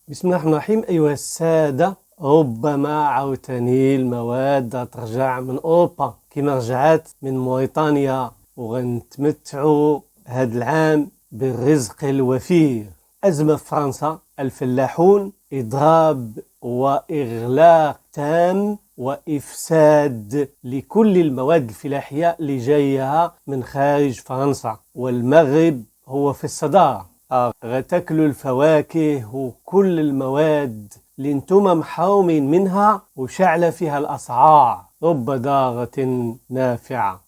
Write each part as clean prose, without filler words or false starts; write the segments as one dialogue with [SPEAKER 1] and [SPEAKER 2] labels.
[SPEAKER 1] بسم الله الرحمن الرحيم. أيها السادة، ربما عاوتاني المواد ترجع من أوروبا كما رجعت من موريتانيا، وغنتمتعوا هذا العام بالرزق الوفير. أزمة في فرنسا، الفلاحون، إضراب وإغلاق تام وإفساد لكل المواد الفلاحية اللي جاية من خارج فرنسا، والمغرب هو في الصدارة. غتاكلوا الفواكه وكل المواد اللي انتم محرومين منها وشعلة فيها الأسعار. رب ضارة نافعة.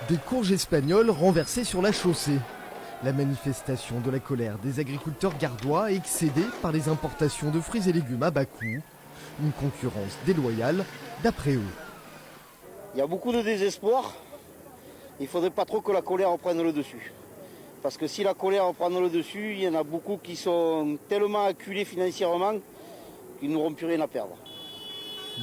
[SPEAKER 2] Des courges espagnoles renversées sur la chaussée. La manifestation de la colère des agriculteurs gardois excédée par les importations de fruits et légumes à bas coût. Une concurrence déloyale d'après eux.
[SPEAKER 3] Il y a beaucoup de désespoir. Il ne faudrait pas trop que la colère reprenne le dessus. Parce que si la colère reprend le dessus, il y en a beaucoup qui sont tellement acculés financièrement qu'ils n'auront plus rien à perdre.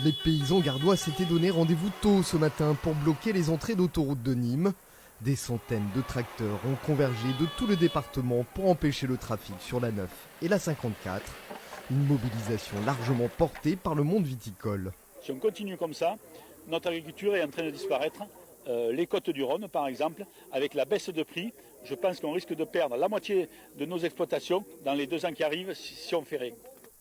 [SPEAKER 2] Les paysans gardois s'étaient donné rendez-vous tôt ce matin pour bloquer les entrées d'autoroute de Nîmes. Des centaines de tracteurs ont convergé de tout le département pour empêcher le trafic sur la 9 et la 54. Une mobilisation largement portée par le monde viticole.
[SPEAKER 4] Si on continue comme ça, notre agriculture est en train de disparaître. Les côtes du Rhône, par exemple, avec la baisse de prix, je pense qu'on risque de perdre la moitié de nos exploitations dans les 2 ans qui arrivent si on fait rien.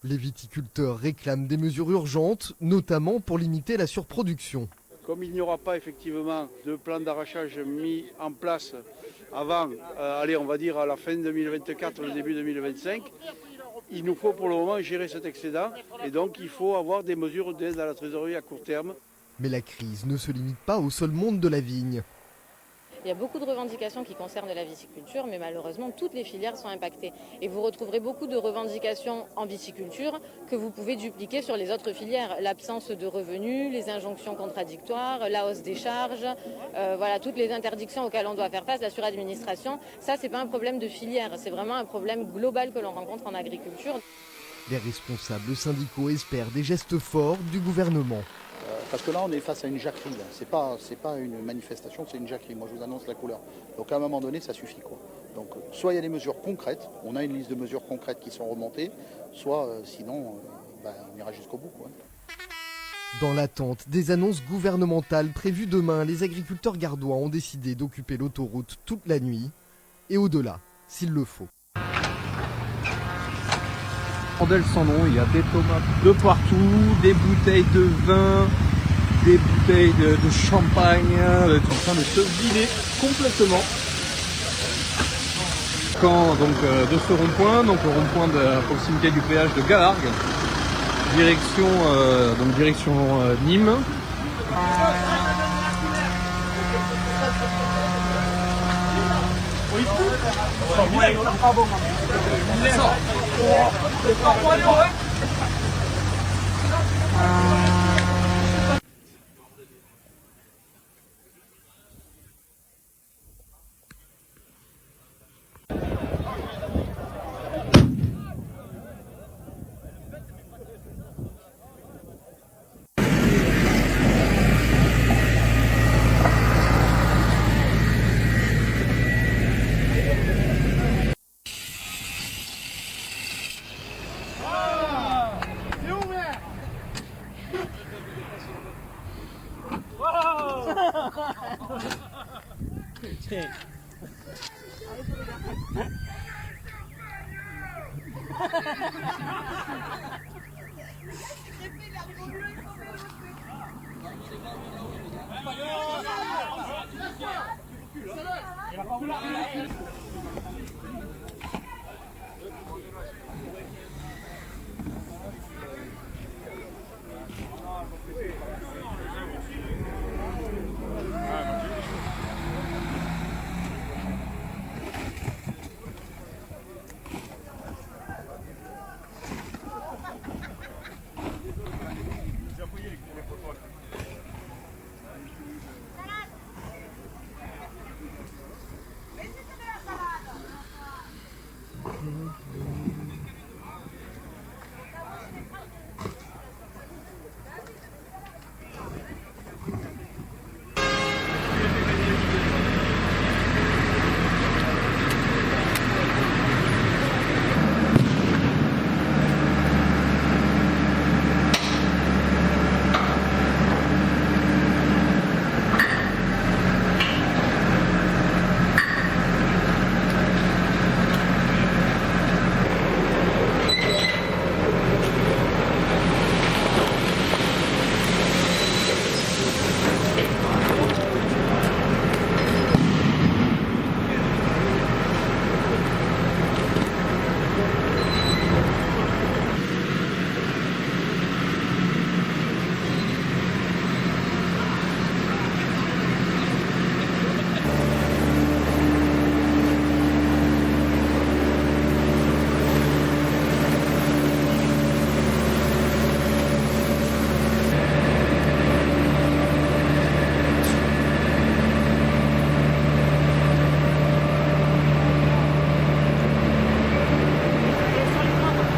[SPEAKER 2] Les viticulteurs réclament des mesures urgentes, notamment pour limiter la surproduction.
[SPEAKER 5] Comme il n'y aura pas effectivement de plan d'arrachage mis en place avant, on va dire à la fin 2024, le début 2025, il nous faut pour le moment gérer cet excédent et donc il faut avoir des mesures d'aide à la trésorerie à court terme.
[SPEAKER 2] Mais la crise ne se limite pas au seul monde de la vigne.
[SPEAKER 6] Il y a beaucoup de revendications qui concernent la viticulture, mais malheureusement, toutes les filières sont impactées. Et vous retrouverez beaucoup de revendications en viticulture que vous pouvez dupliquer sur les autres filières. L'absence de revenus, les injonctions contradictoires, la hausse des charges, voilà, toutes les interdictions auxquelles on doit faire face, la suradministration. Ça, c'est pas un problème de filière, c'est vraiment un problème global que l'on rencontre en agriculture.
[SPEAKER 2] Les responsables syndicaux espèrent des gestes forts du gouvernement.
[SPEAKER 7] Parce que là, on est face à une jacquerie. C'est pas une manifestation, c'est une jacquerie. Moi, je vous annonce la couleur. Donc, à un moment donné, ça suffit, quoi. Donc, soit il y a des mesures concrètes, on a une liste de mesures concrètes qui sont remontées, soit, sinon, on ira jusqu'au bout, quoi.
[SPEAKER 2] Dans l'attente des annonces gouvernementales prévues demain, les agriculteurs gardois ont décidé d'occuper l'autoroute toute la nuit et au-delà, s'il le faut.
[SPEAKER 8] Bordel sans nom, il y a des tomates de partout, des bouteilles de vin, des bouteilles de champagne, tout en train de se vider complètement. Quand donc de ce rond-point, donc le rond-point de proximité du péage de Galargues, direction Nîmes.